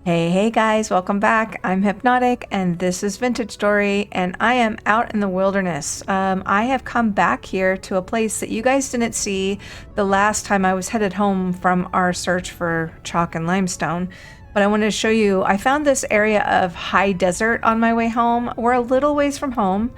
Hey guys, welcome back. I'm Hypnotic and this is Vintage Story and I am out in the wilderness. I have come back here to a place that you guys didn't see the last time I was headed home from our search for chalk and limestone. But I wanted to show you, I found this area of high desert on my way home. We're a little ways from home.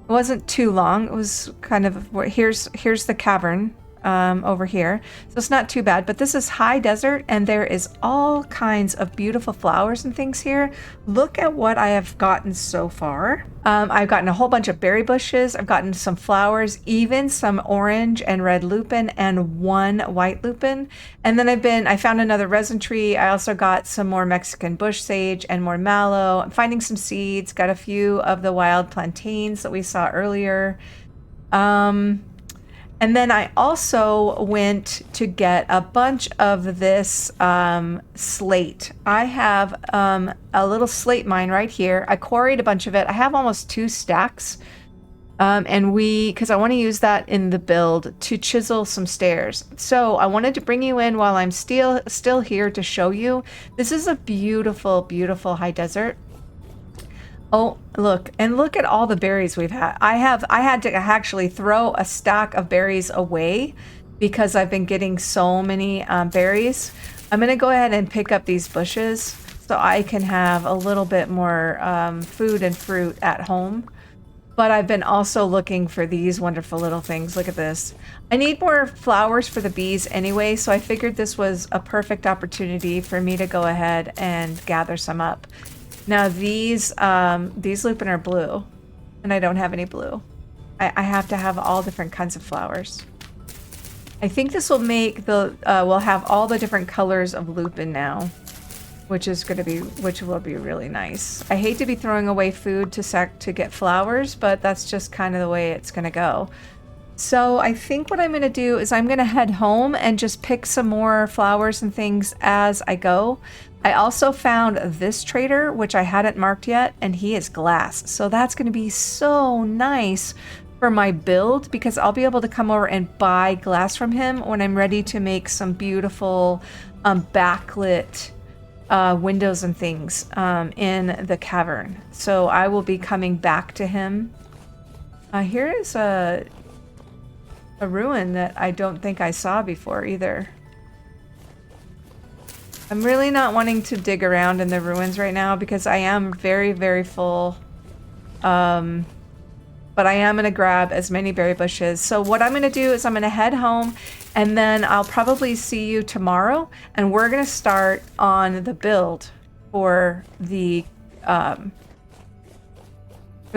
It wasn't too long. It was kind of, here's the cavern. Over here. So it's not too bad, but this is high desert and there is all kinds of beautiful flowers and things here. Look at what I have gotten so far. I've gotten a whole bunch of berry bushes. I've gotten some flowers, even some orange and red lupin and one white lupin. And then I found another resin tree. I also got some more Mexican bush sage and more mallow. I'm finding some seeds, got a few of the wild plantains that we saw earlier. And then I also went to get a bunch of this slate. I have a little slate mine right here. I quarried a bunch of it. I have almost 2 stacks. Because I want to use that in the build to chisel some stairs. So I wanted to bring you in while I'm still here to show you. This is a beautiful, beautiful high desert. Oh, look at all the berries we've had. I had to actually throw a stack of berries away because I've been getting so many berries. I'm gonna go ahead and pick up these bushes so I can have a little bit more food and fruit at home. But I've been also looking for these wonderful little things. Look at this. I need more flowers for the bees anyway, so I figured this was a perfect opportunity for me to go ahead and gather some up. Now these lupin are blue, and I don't have any blue. I have to have all different kinds of flowers. I think this will make we'll have all the different colors of lupin now, which will be really nice. I hate to be throwing away food to get flowers, but that's just kind of the way it's gonna go. So I think what I'm gonna do is I'm gonna head home and just pick some more flowers and things as I go. I also found this trader, which I hadn't marked yet, and he is glass. So that's going to be so nice for my build because I'll be able to come over and buy glass from him when I'm ready to make some beautiful backlit windows and things in the cavern. So I will be coming back to him. Here is a ruin that I don't think I saw before either. I'm really not wanting to dig around in the ruins right now because I am very, very full. But I am going to grab as many berry bushes. So what I'm going to do is I'm going to head home and then I'll probably see you tomorrow. And we're going to start on the build for the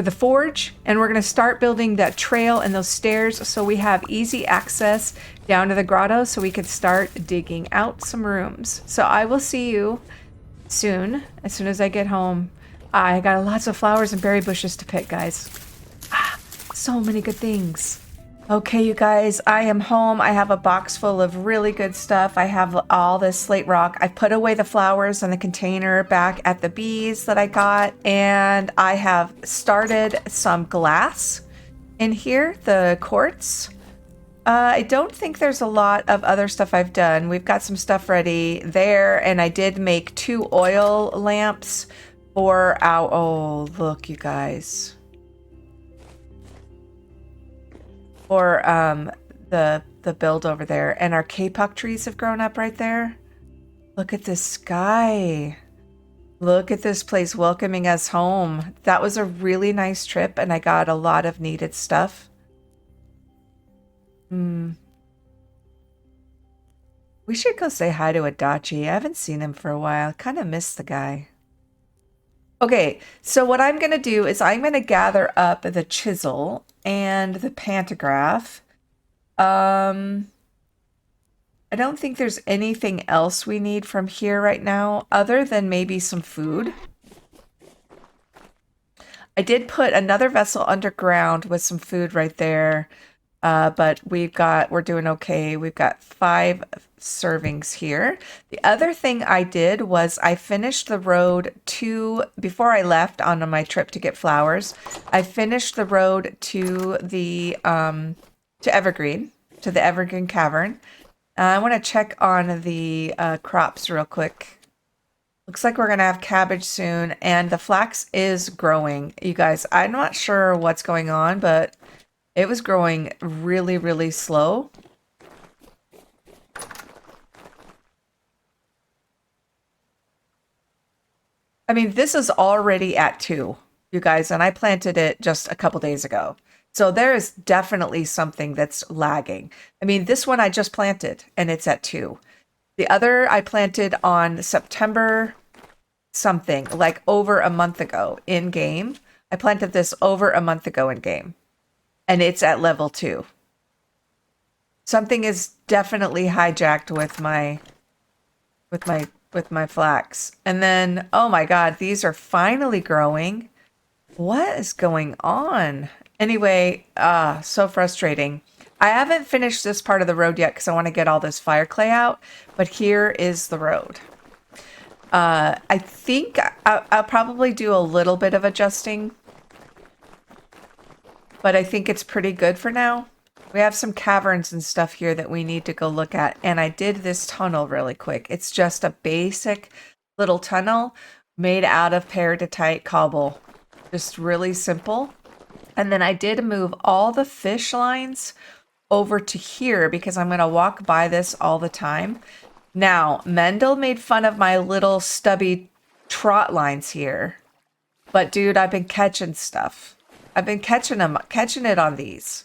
forge. And we're going to start building that trail and those stairs so we have easy access down to the grotto so we can start digging out some rooms. So I will see you soon as I get home. I got lots of flowers and berry bushes to pick, guys. So many good things. Okay, you guys, I am home. I have a box full of really good stuff. I have all this slate rock. I put away the flowers in the container back at the bees that I got, and I have started some glass in here, the quartz. I don't think there's a lot of other stuff I've done. We've got some stuff ready there, and I did make 2 oil lamps for our... Oh, look, you guys. For the build over there. And our kapok trees have grown up right there. Look at this sky. Look at this place welcoming us home. That was a really nice trip, and I got a lot of needed stuff. We should go say hi to Adachi. I haven't seen him for a while. Kind of miss the guy. Okay, so what I'm going to do is I'm going to gather up the chisel and the pantograph. I don't think there's anything else we need from here right now other than maybe some food. I did put another vessel underground with some food right there. But we're doing okay. We've got 5 servings here. The other thing I did was I finished the road before I left on my trip to get flowers, I finished the road to the, to Evergreen, to the Evergreen Cavern. I want to check on the crops real quick. Looks like we're gonna have cabbage soon, and the flax is growing. You guys, I'm not sure what's going on, but it was growing really, really slow. I mean, this is already at 2, you guys, and I planted it just a couple days ago. So there is definitely something that's lagging. I mean, this one I just planted and it's at 2. The other I planted on September something, like over a month ago in game. I planted this over a month ago in game and it's at level 2. Something is definitely hijacked with my flax. And then, oh my God, these are finally growing. What is going on? Anyway, so frustrating. I haven't finished this part of the road yet because I want to get all this fire clay out, but here is the road. I think I'll probably do a little bit of adjusting, but I think it's pretty good for now. We have some caverns and stuff here that we need to go look at. And I did this tunnel really quick. It's just a basic little tunnel made out of peridotite cobble. Just really simple. And then I did move all the fish lines over to here because I'm going to walk by this all the time. Now, Mendel made fun of my little stubby trot lines here. But dude, I've been catching stuff. I've been catching it on these.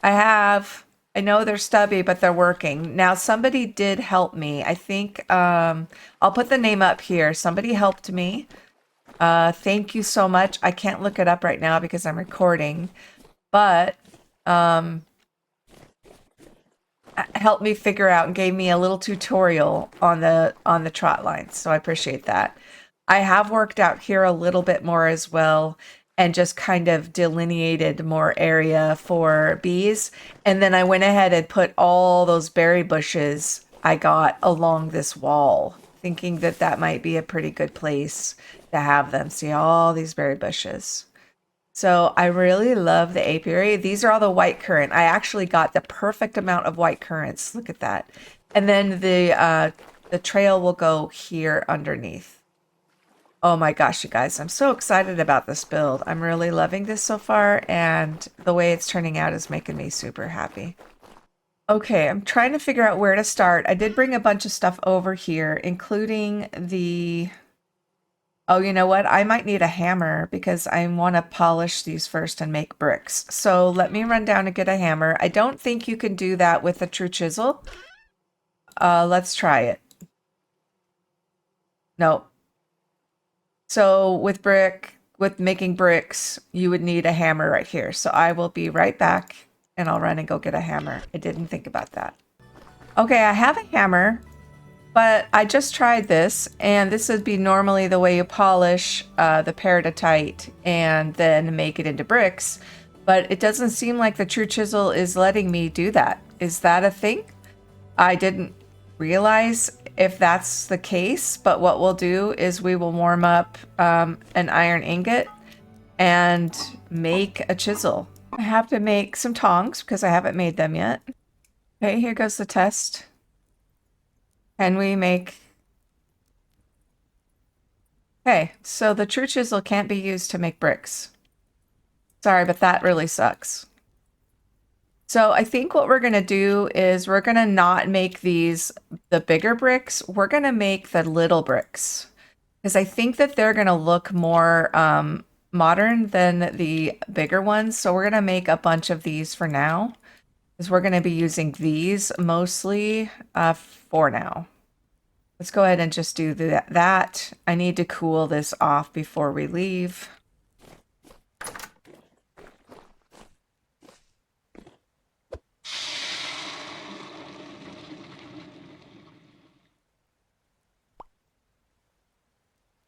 I know they're stubby, but they're working. Now, somebody did help me. I think, I'll put the name up here. Somebody helped me. Thank you so much. I can't look it up right now because I'm recording, but, helped me figure out and gave me a little tutorial on the trot lines. So I appreciate that. I have worked out here a little bit more as well, and just kind of delineated more area for bees. And then I went ahead and put all those berry bushes I got along this wall, thinking that that might be a pretty good place to have them. See all these berry bushes. So I really love the apiary. These are all the white currant. I actually got the perfect amount of white currants. Look at that. And then the trail will go here underneath. Oh my gosh, you guys, I'm so excited about this build. I'm really loving this so far, and the way it's turning out is making me super happy. Okay, I'm trying to figure out where to start. I did bring a bunch of stuff over here, including the... Oh, you know what? I might need a hammer because I want to polish these first and make bricks. So let me run down and get a hammer. I don't think you can do that with a true chisel. Let's try it. Nope. So with making bricks, you would need a hammer right here. So I will be right back and I'll run and go get a hammer. I didn't think about that. Okay, I have a hammer, but I just tried this, and this would be normally the way you polish the peridotite and then make it into bricks, but it doesn't seem like the true chisel is letting me do that. Is that a thing? I didn't realize if that's the case, but what we'll do is we will warm up an iron ingot and make a chisel. I have to make some tongs because I haven't made them yet. Okay, here goes the test. Can we make... Okay, so the true chisel can't be used to make bricks. Sorry, but that really sucks. So I think what we're going to do is we're going to not make these the bigger bricks. We're going to make the little bricks because I think that they're going to look more modern than the bigger ones. So we're going to make a bunch of these for now because we're going to be using these mostly for now. Let's go ahead and just do that. I need to cool this off before we leave.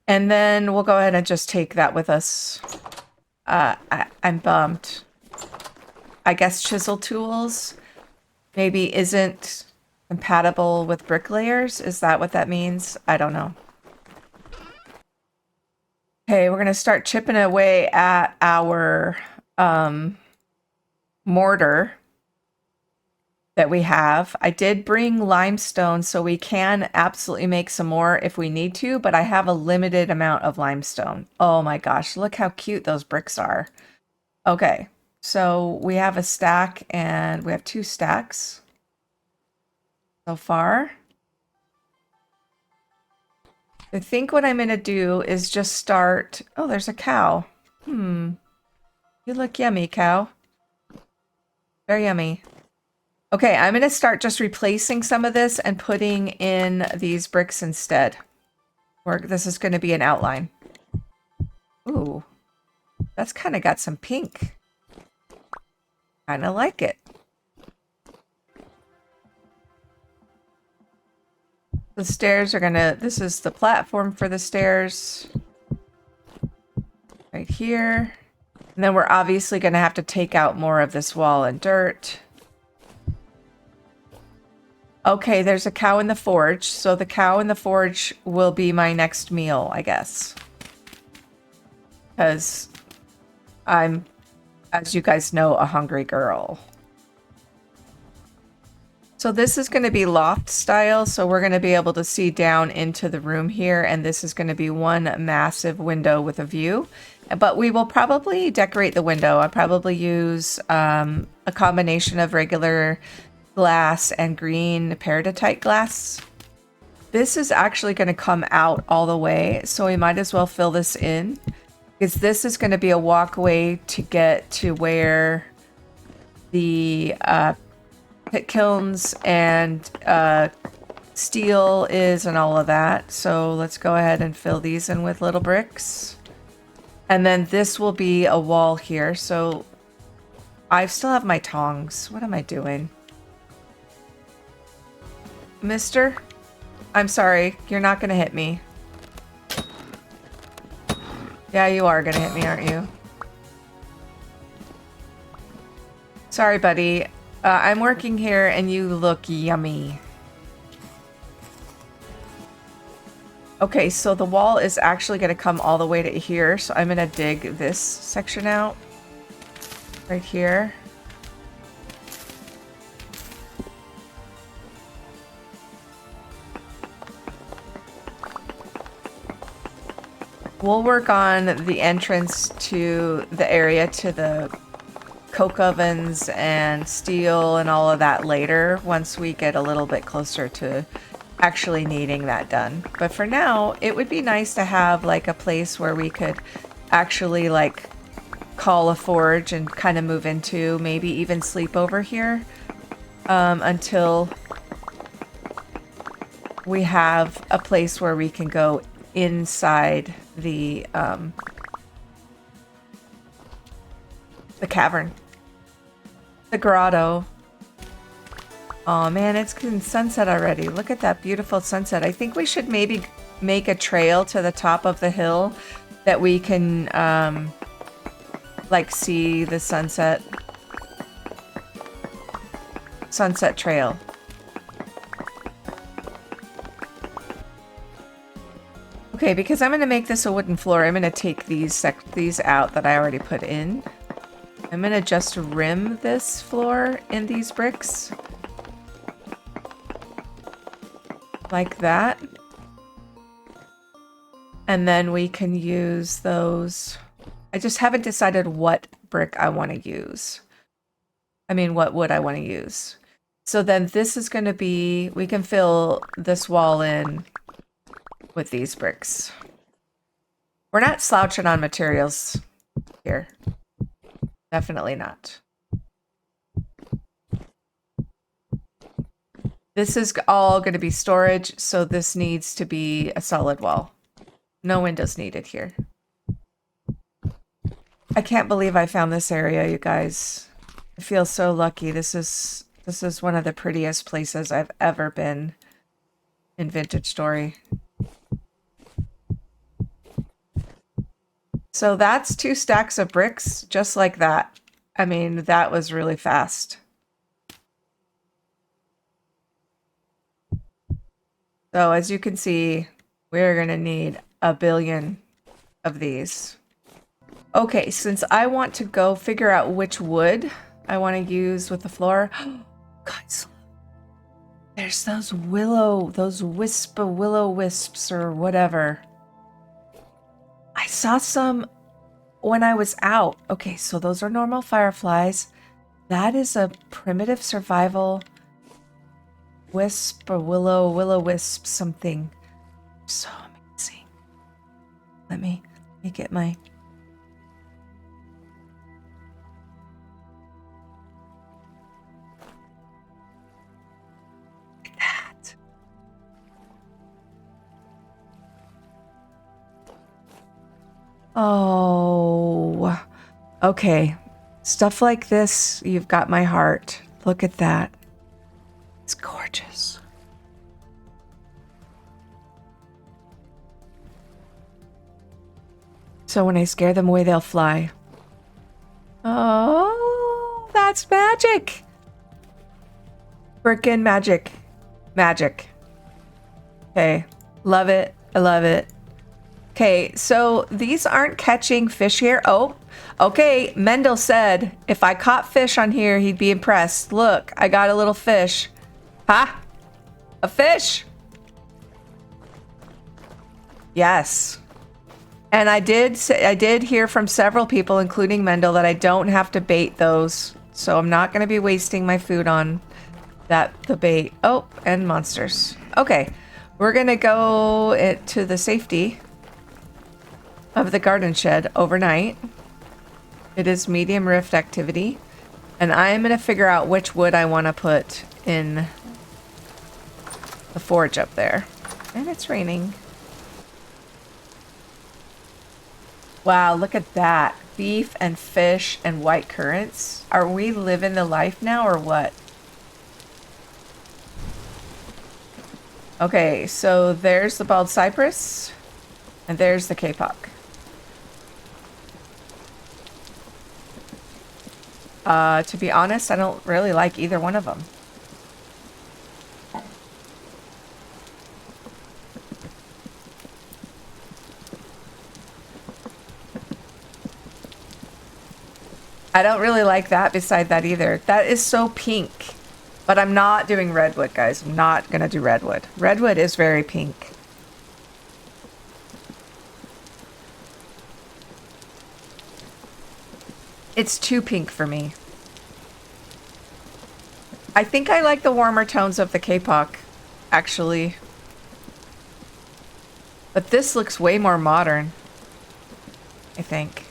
And then we'll go ahead and just take that with us. I'm bummed. I guess chisel tools maybe isn't compatible with bricklayers. Is that what that means? I don't know. Okay, we're going to start chipping away at our mortar. that we have. I did bring limestone, so we can absolutely make some more if we need to, but I have a limited amount of limestone. Oh my gosh, look how cute those bricks are. Okay, so we have a stack and we have 2 stacks so far. I think what I'm going to do is just start... Oh, there's a cow. You look yummy, cow. Very yummy. Okay, I'm going to start just replacing some of this and putting in these bricks instead. This is going to be an outline. Ooh, that's kind of got some pink. Kind of like it. The stairs are gonna, this is the platform for the stairs. Right here. And then we're obviously gonna have to take out more of this wall and dirt. Okay, there's a cow in the forge. So the cow in the forge will be my next meal, I guess. Because I'm, as you guys know, a hungry girl. So this is going to be loft style, so we're going to be able to see down into the room here, and this is going to be one massive window with a view. But we will probably decorate the window. I'll probably use a combination of regular glass and green peridotite glass. This is actually going to come out all the way, so we might as well fill this in, because this is going to be a walkway to get to where the pit kilns and steel is and all of that. So let's go ahead and fill these in with little bricks. And then this will be a wall here. So I still have my tongs. What am I doing? Mister? I'm sorry. You're not going to hit me. Yeah, you are going to hit me, aren't you? Sorry, buddy. I'm working here and you look yummy. Okay, so the wall is actually going to come all the way to here. So I'm going to dig this section out. Right here. We'll work on the entrance to the area to the coke ovens and steel and all of that later, once we get a little bit closer to actually needing that done. But for now, it would be nice to have like a place where we could actually like call a forge and kind of move into, maybe even sleep over here until we have a place where we can go inside the cavern. The grotto. Oh man, it's getting sunset already. Look at that beautiful sunset. I think we should maybe make a trail to the top of the hill that we can like see the sunset. Sunset trail. Okay, because I'm going to make this a wooden floor, I'm going to take these out that I already put in. I'm going to just rim this floor in these bricks. Like that. And then we can use those. I just haven't decided what brick I want to use. I mean, what wood I want to use. So then this is going to be, we can fill this wall in with these bricks. We're not slouching on materials here. Definitely not. This is all going to be storage, so this needs to be a solid wall. No windows needed here. I can't believe I found this area, you guys. I feel so lucky. This is one of the prettiest places I've ever been in Vintage Story. So that's 2 stacks of bricks, just like that. I mean, that was really fast. So as you can see, we're going to need a billion of these. Okay, since I want to go figure out which wood I want to use with the floor. guys, there's those willow wisps or whatever. I saw some when I was out. Okay, so those are normal fireflies. That is a primitive survival wisp or willow wisp something. So amazing. Let me get my... Look at that. Oh, okay. Stuff like this, you've got my heart. Look at that. It's gorgeous. So when I scare them away, they'll fly. Oh, that's magic. Frickin' magic. Magic. Okay. Love it. I love it. Okay, so these aren't catching fish here. Oh, okay. Mendel said if I caught fish on here, he'd be impressed. Look, I got a little fish. Ha! A fish! Yes. And I did hear from several people, including Mendel, that I don't have to bait those. So I'm not going to be wasting my food on the bait. Oh, and monsters. Okay, we're going to go to the safety of the garden shed overnight. It is medium rift activity. And I'm going to figure out which wood I want to put in the forge up there. And it's raining. Wow, look at that. Beef and fish and white currants. Are we living the life now or what? Okay, so there's the bald cypress. And there's the kapok. To be honest, I don't really like either one of them. I don't really like that beside that either. That is so pink. But I'm not doing redwood, guys. I'm not going to do redwood. Redwood is very pink. It's too pink for me. I think I like the warmer tones of the kapok, actually. But this looks way more modern, I think.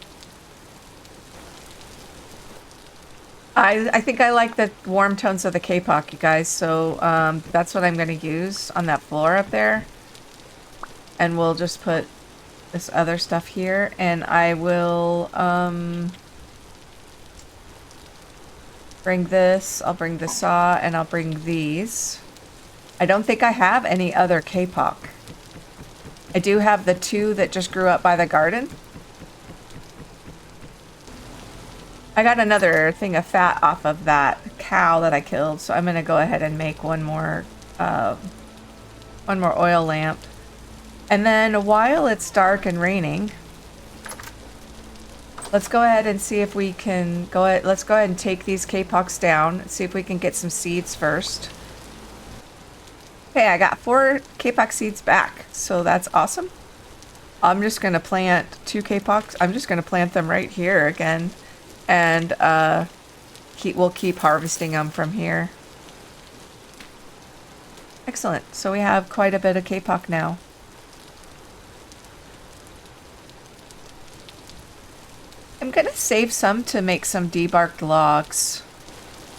I think I like the warm tones of the kapok, you guys. So that's what I'm going to use on that floor up there. And we'll just put this other stuff here. And I will... bring this, I'll bring the saw, and I'll bring these. I don't think I have any other kapok. I do have the two that just grew up by the garden. I got another thing of fat off of that cow that I killed, so I'm gonna go ahead and make one more oil lamp. And then while it's dark and raining, let's go ahead and see if we can let's go ahead and take these kapoks down and see if we can get some seeds first. Okay, I got 4 kapok seeds back, so that's awesome. I'm just gonna plant 2 kapoks. I'm just gonna plant them right here again, and we'll keep harvesting them from here. Excellent. So we have quite a bit of kapok now. I'm gonna save some to make some debarked logs.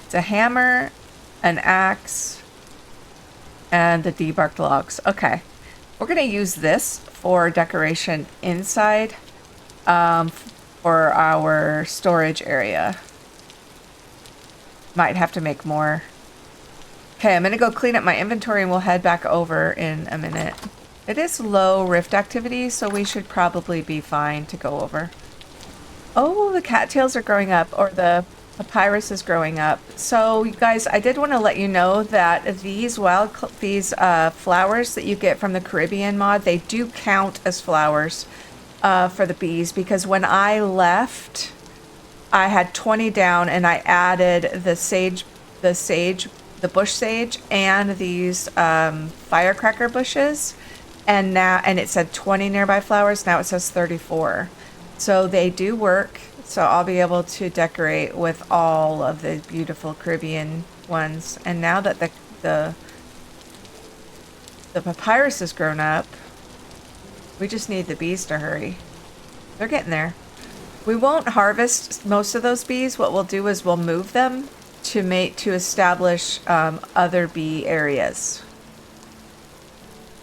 It's a hammer, an axe, and the debarked logs. Okay, we're gonna use this for decoration inside for our storage area. Might have to make more. Okay, I'm gonna go clean up my inventory and we'll head back over in a minute. It is low rift activity, so we should probably be fine to go over. Oh, the cattails are growing up, or the papyrus is growing up. So, you guys, I did want to let you know that these flowers that you get from the Caribbean mod, they do count as flowers for the bees, because when I left, I had 20 down, and I added the sage the bush sage and these firecracker bushes, and now it said 20 nearby flowers. Now it says 34. So they do work. So I'll be able to decorate with all of the beautiful Caribbean ones. And now that the papyrus has grown up, we just need the bees to hurry. They're getting there. We won't harvest most of those bees. What we'll do is we'll move them to establish other bee areas.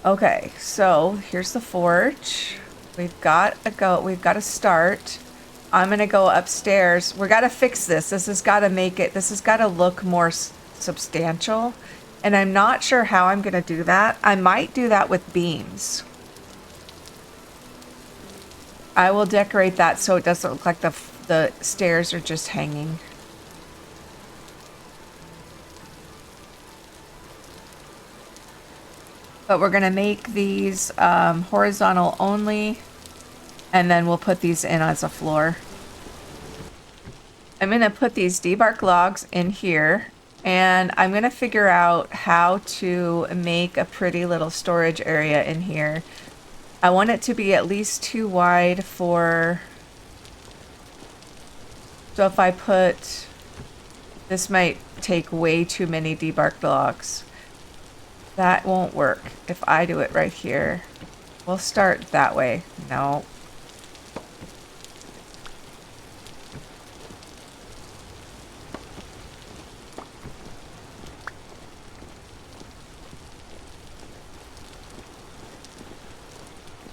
Okay, so here's the forge. We've got a start. I'm gonna go upstairs. We gotta fix this. This has gotta look more substantial. And I'm not sure how I'm gonna do that. I might do that with beams. I will decorate that so it doesn't look like the stairs are just hanging. But we're gonna make these horizontal only, and then we'll put these in as a floor. I'm gonna put these debark logs in here, and I'm gonna figure out how to make a pretty little storage area in here. I want it to be at least 2 wide for, so if I put, this might take way too many debark logs. That won't work if I do it right here. We'll start that way. No.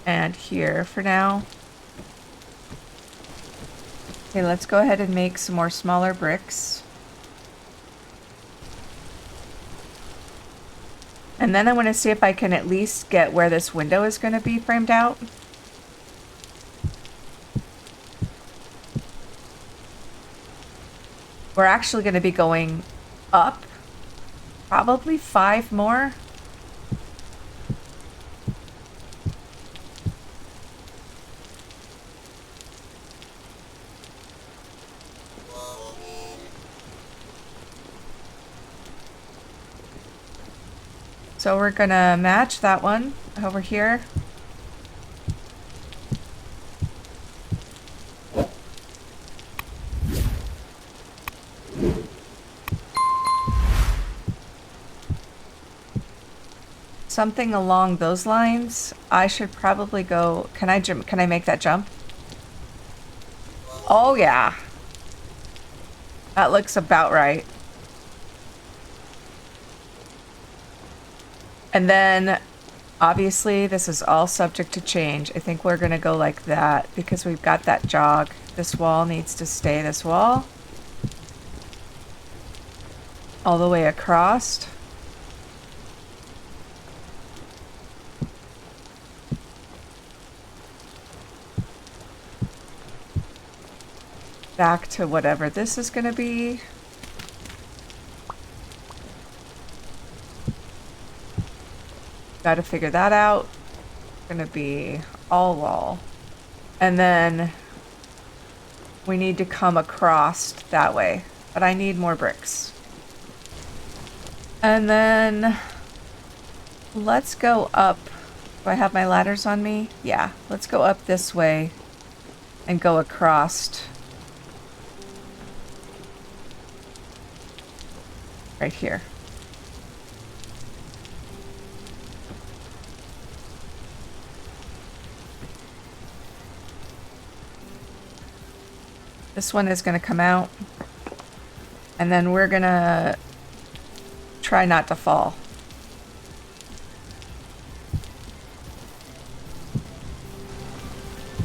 And here for now. Okay, let's go ahead and make some more smaller bricks. And then I want to see if I can at least get where this window is going to be framed out. We're actually going to be going up probably 5 more. So we're gonna match that one over here. Something along those lines. I should probably go, can I make that jump? Oh yeah. That looks about right. And then, obviously, this is all subject to change. I think we're going to go like that because we've got that jog. This wall needs to stay this wall. All the way across. Back to whatever this is going to be. Got to figure that out. Gonna be all wall. And then we need to come across that way. But I need more bricks. And then let's go up. Do I have my ladders on me? Yeah. Let's go up this way and go across. Right here. This one is going to come out, and then we're going to try not to fall.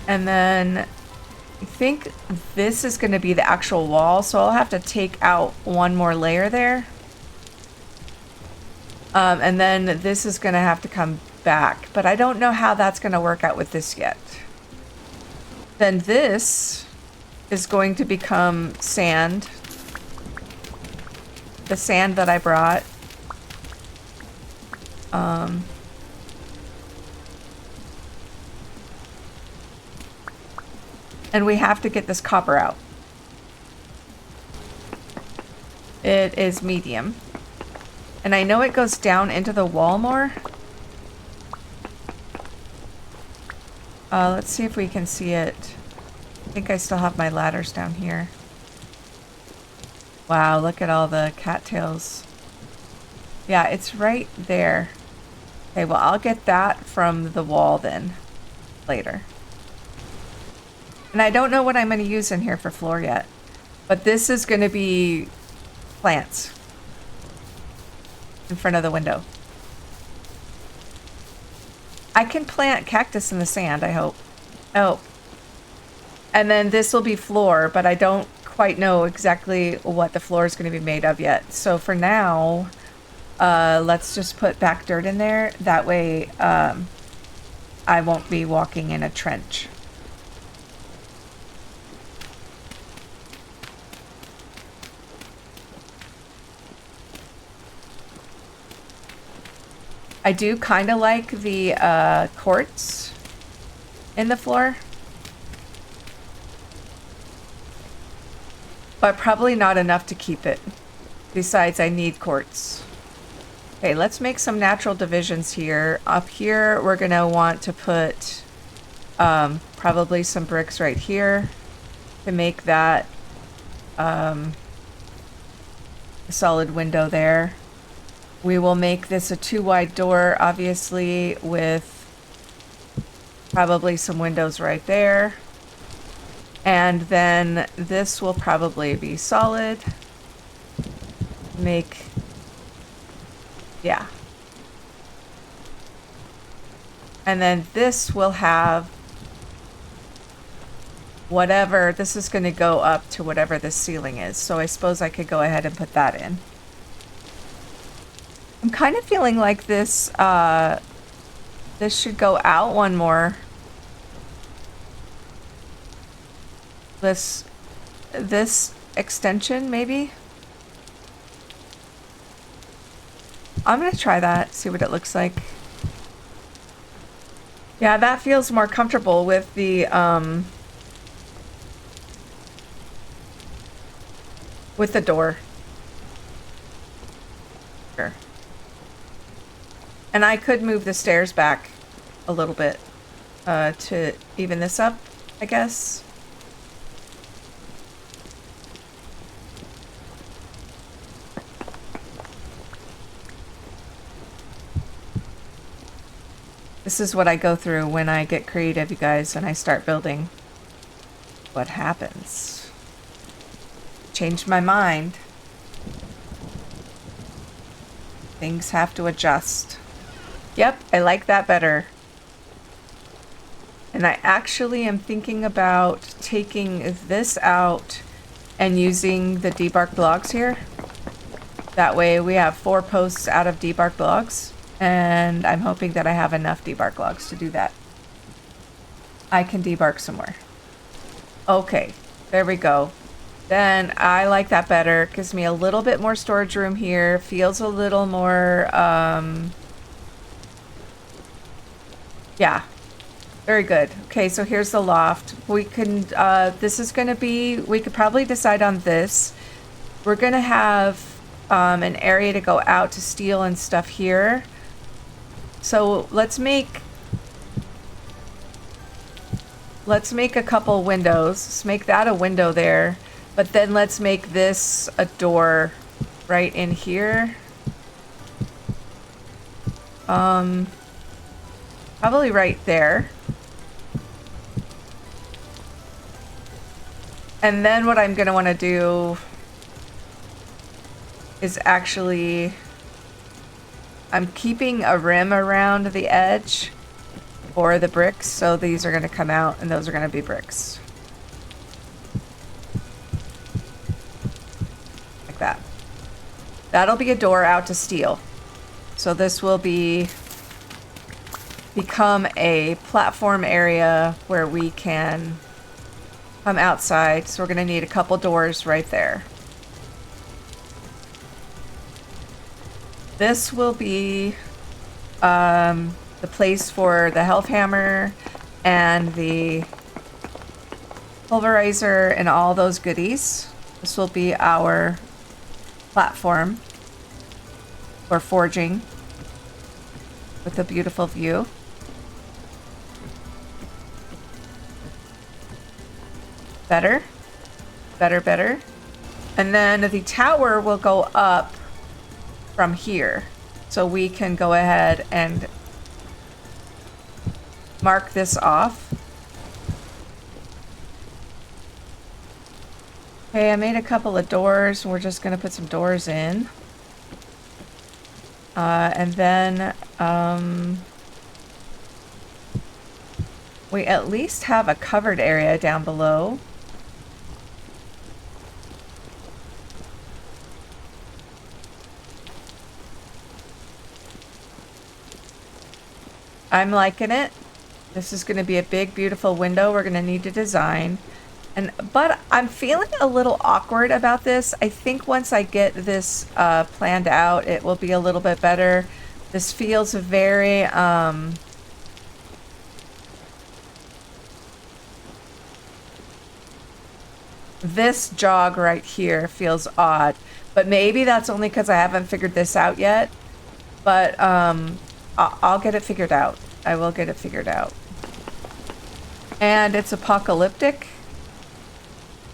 And then I think this is going to be the actual wall, so I'll have to take out one more layer there. And then this is going to have to come back, but I don't know how that's going to work out with this yet. Then this is going to become sand. The sand that I brought. And we have to get this copper out. It is medium. And I know it goes down into the wall more. Let's see if we can see it. I think I still have my ladders down here. Wow, look at all the cattails. Yeah, it's right there. Okay, well, I'll get that from the wall then later. And I don't know what I'm going to use in here for floor yet. But this is going to be plants in front of the window. I can plant cactus in the sand, I hope. Oh. And then this will be floor, but I don't quite know exactly what the floor is going to be made of yet. So for now, let's just put back dirt in there. That way, I won't be walking in a trench. I do kind of like the quartz in the floor. But probably not enough to keep it. Besides, I need quartz. Okay, let's make some natural divisions here. Up here, we're going to want to put probably some bricks right here to make that a solid window there. We will make this a 2-wide door, obviously, with probably some windows right there. And then this will probably be solid. Yeah. And then this will have whatever, this is going to go up to whatever the ceiling is. So I suppose I could go ahead and put that in. I'm kind of feeling like this, this should go out one more. This extension, maybe? I'm gonna try that, see what it looks like. Yeah, that feels more comfortable with the, door. Sure. And I could move the stairs back a little bit to even this up, I guess. This is what I go through when I get creative, you guys, and I start building. What happens? Changed my mind. Things have to adjust. Yep, I like that better. And I actually am thinking about taking this out and using the debarked logs here. That way we have 4 posts out of debarked logs. And I'm hoping that I have enough debark logs to do that. I can debark some more. Okay, there we go. Then I like that better. Gives me a little bit more storage room here. Feels a little more, yeah, very good. Okay, so here's the loft. We can, this is going to be, we could probably decide on this. We're going to have an area to go out to steel and stuff here. So let's make a couple windows. Let's make that a window there. But then let's make this a door right in here. Probably right there. And then what I'm going to want to do is actually, I'm keeping a rim around the edge for the bricks. So these are going to come out and those are going to be bricks. Like that. That'll be a door out to steel. So this will become a platform area where we can come outside. So we're going to need a couple doors right there. This will be the place for the health hammer and the pulverizer and all those goodies. This will be our platform. or forging with a beautiful view. Better, better, better. And then the tower will go up from here. So we can go ahead and mark this off. Okay, I made a couple of doors. We're just gonna put some doors in. And then we at least have a covered area down below. I'm liking it. This is going to be a big, beautiful window we're going to need to design. But I'm feeling a little awkward about this. I think once I get this planned out, it will be a little bit better. This feels very... this jog right here feels odd. But maybe that's only because I haven't figured this out yet. But I'll get it figured out. I will get it figured out. And it's apocalyptic.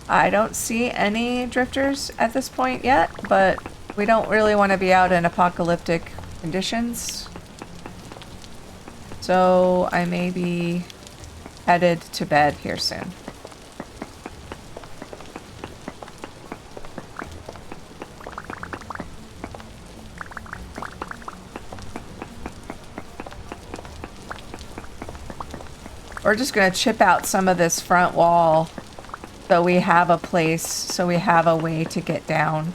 I don't see any drifters at this point yet, but we don't really want to be out in apocalyptic conditions. So I may be headed to bed here soon. We're just going to chip out some of this front wall so we have a place, so we have a way to get down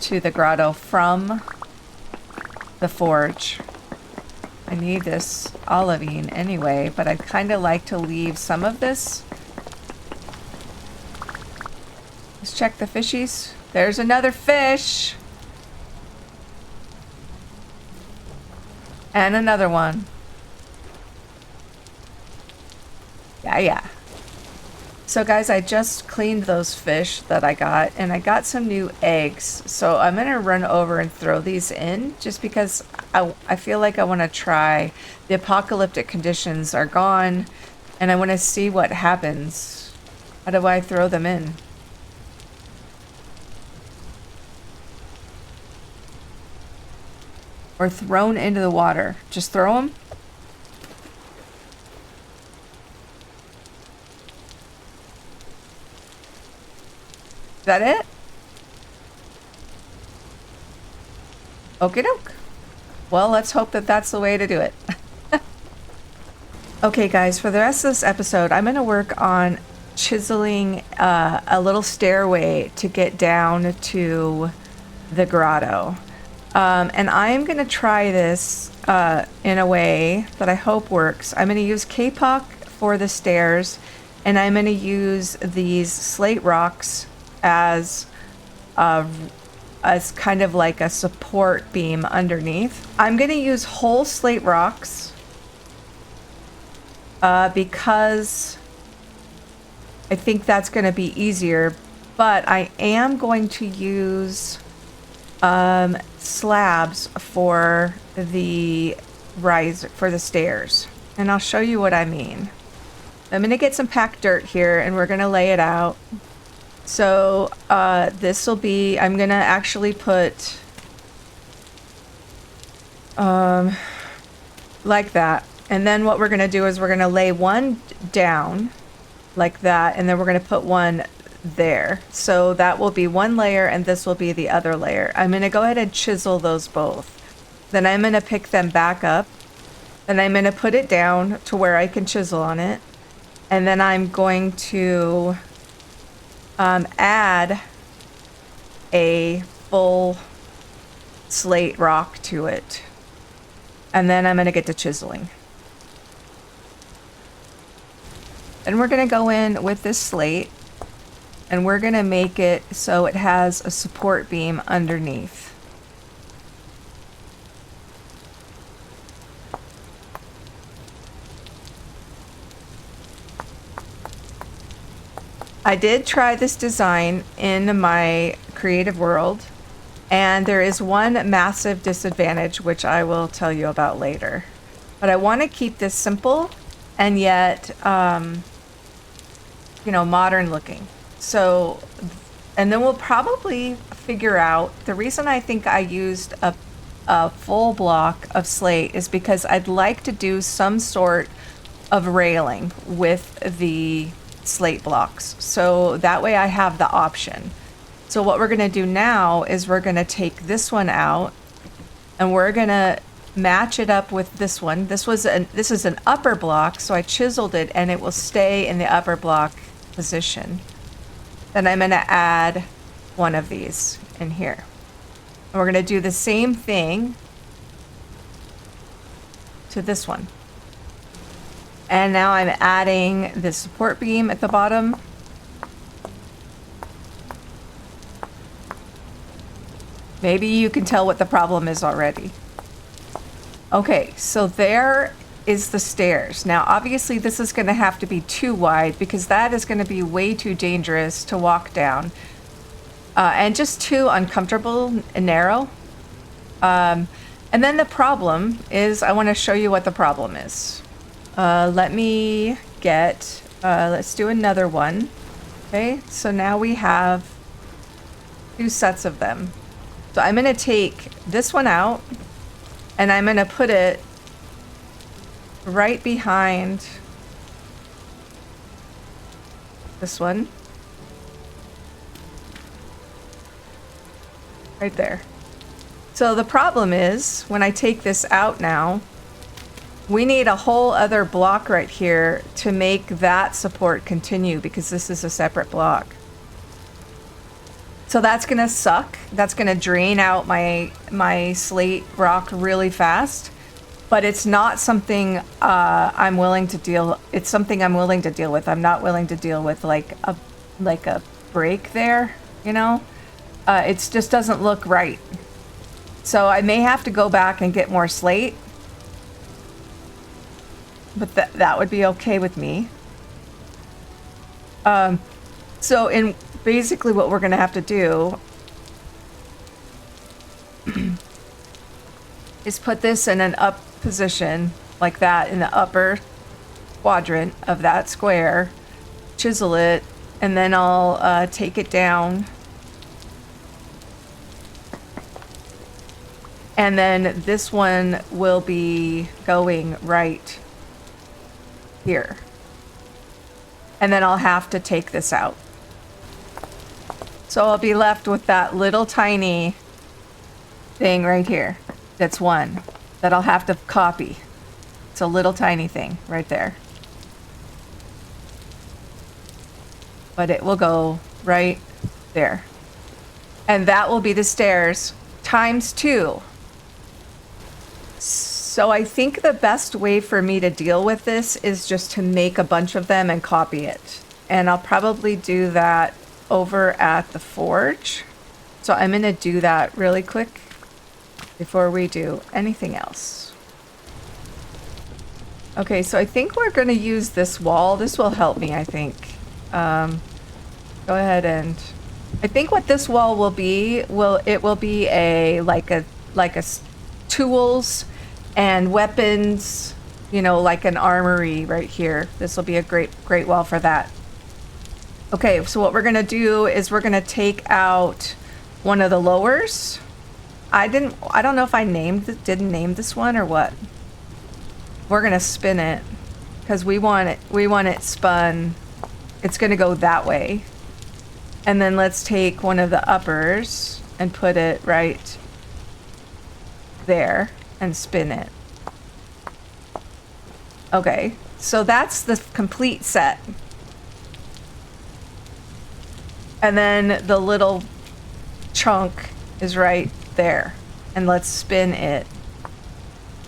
to the grotto from the forge. I need this olivine anyway, but I'd kind of like to leave some of this. Let's check the fishies. There's another fish. And another one. Yeah. So guys, I just cleaned those fish that I got, and I got some new eggs. So I'm going to run over and throw these in just because I feel like I want to try. The apocalyptic conditions are gone, and I want to see what happens. How do I throw them in? Or thrown into the water. Just throw them? Is that it? Okie doke. Well, let's hope that that's the way to do it. Okay, guys, for the rest of this episode, I'm going to work on chiseling a little stairway to get down to the grotto. And I'm going to try this in a way that I hope works. I'm going to use K-Puck for the stairs, and I'm going to use these slate rocks as kind of like a support beam underneath. I'm going to use whole slate rocks because I think that's going to be easier, but I am going to use slabs for the stairs, and I'll show you what I mean. I'm going to get some packed dirt here, and we're going to lay it out. So this will be, I'm going to actually put like that. And then what we're going to do is we're going to lay one down like that, and then we're going to put one there. So that will be one layer, and this will be the other layer. I'm going to go ahead and chisel those both. Then I'm going to pick them back up, and I'm going to put it down to where I can chisel on it. And then I'm going to add a full slate rock to it. And then I'm going to get to chiseling. And we're going to go in with this slate, and we're going to make it so it has a support beam underneath. I did try this design in my creative world, And there is one massive disadvantage, which I will tell you about later. But I want to keep this simple and yet, you know, modern looking. So, and then we'll probably figure out, the reason I think I used a full block of slate is because I'd like to do some sort of railing with the slate blocks. So that way I have the option. So what we're going to do now is we're going to take this one out and we're going to match it up with this one. This is an upper block, so I chiseled it and it will stay in the upper block position. Then I'm going to add one of these in here. And we're going to do the same thing to this one. And now I'm adding the support beam at the bottom. Maybe you can tell what the problem is already. Okay, so there is the stairs. Now, obviously, this is going to have to be too wide because that is going to be way too dangerous to walk down. And just too uncomfortable and narrow. And then the problem is, I want to show you what the problem is. Let me get, let's do another one. Okay, so now we have 2 sets of them. So I'm going to take this one out and I'm going to put it right behind this one. Right there. So the problem is when I take this out now, we need a whole other block right here to make that support continue because this is a separate block. So that's gonna suck. That's gonna drain out my slate rock really fast, but it's not something I'm willing to deal. It's something I'm willing to deal with. I'm not willing to deal with like a break there. You know, it just doesn't look right. So I may have to go back and get more slate, but that would be okay with me. So in basically what we're going to have to do is put this in an up position like that in the upper quadrant of that square, chisel it, and then I'll take it down. And then this one will be going right here. And then I'll have to take this out. So I'll be left with that little tiny thing right here. That's one that I'll have to copy. It's a little tiny thing right there. But it will go right there. And that will be the stairs times 2. So I think the best way for me to deal with this is just to make a bunch of them and copy it. And I'll probably do that over at the forge. So I'm going to do that really quick before we do anything else. Okay, so I think we're going to use this wall. This will help me, I think. Go ahead and... I think what this wall will be, it will be like a tools and weapons, you know, like an armory right here. This will be a great wall for that. Okay, so what we're gonna do is we're gonna take out one of the lowers. I don't know if I didn't name this one or what. We're gonna spin it because we want it spun. It's gonna go that way. And then let's take one of the uppers and put it right there and spin it. Okay, so that's the complete set. And then the little chunk is right there. And let's spin it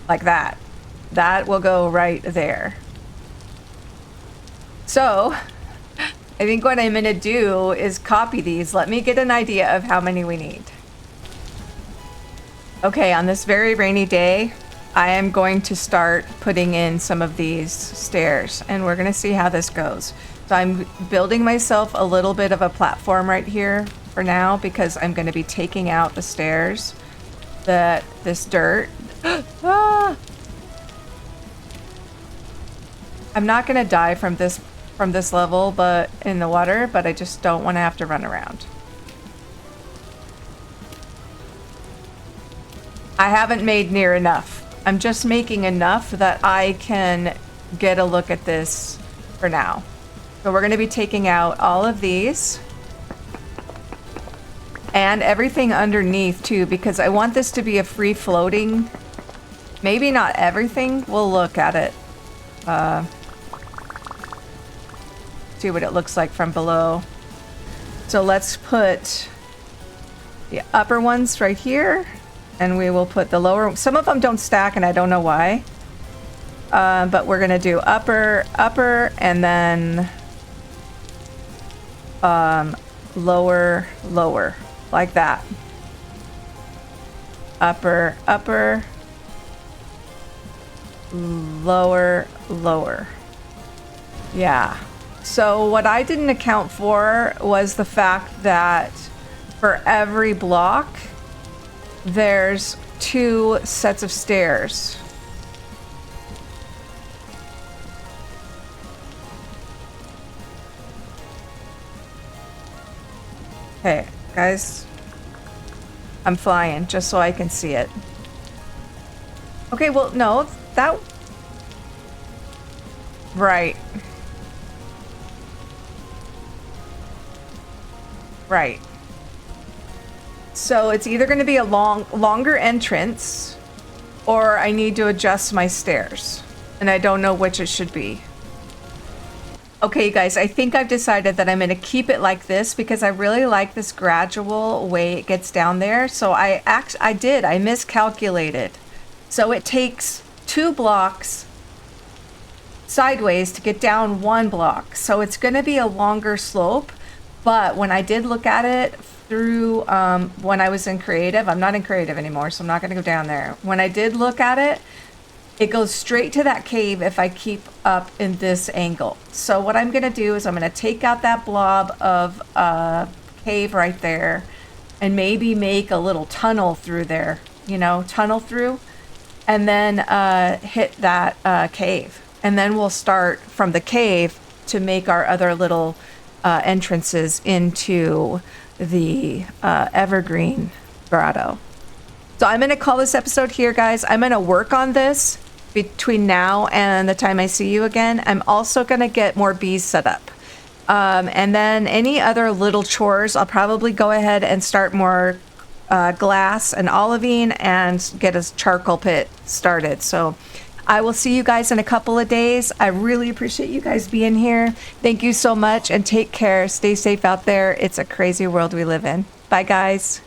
like that. That will go right there. So, I think what I'm going to do is copy these. Let me get an idea of how many we need. Okay, on this very rainy day, I am going to start putting in some of these stairs, and we're going to see how this goes. So I'm building myself a little bit of a platform right here for now because I'm going to be taking out the stairs. This dirt. Ah! I'm not going to die from this level, but in the water, but I just don't want to have to run around. I haven't made near enough. I'm just making enough that I can get a look at this for now. So we're going to be taking out all of these and everything underneath too, because I want this to be a free floating. Maybe not everything. We'll look at it. See what it looks like from below. So let's put the upper ones right here, and we will put the lower. Some of them don't stack, and I don't know why. But we're gonna do upper, and then lower, like that. Upper, lower. Yeah. So what I didn't account for was the fact that for every block, there's 2 sets of stairs. Okay, guys. I'm flying just so I can see it. Okay, well, no, that... Right. Right. So it's either going to be a longer entrance, or I need to adjust my stairs. And I don't know which it should be. Okay, guys, I think I've decided that I'm going to keep it like this because I really like this gradual way it gets down there. So I miscalculated. So it takes 2 blocks sideways to get down 1 block. So it's going to be a longer slope. But when I did look at it through, when I was in creative, I'm not in creative anymore, so I'm not going to go down there. When I did look at it, it goes straight to that cave if I keep up in this angle. So what I'm going to do is I'm going to take out that blob of cave right there and maybe make a little tunnel through there, you know, tunnel through, and then hit that cave. And then we'll start from the cave to make our other little entrances into the Evergreen grotto. So I'm going to call this episode here, guys. I'm going to work on this between now and the time I see you again. I'm also going to get more bees set up. And then any other little chores, I'll probably go ahead and start more glass and olivine and get a charcoal pit started. So I will see you guys in a couple of days. I really appreciate you guys being here. Thank you so much and take care. Stay safe out there. It's a crazy world we live in. Bye, guys.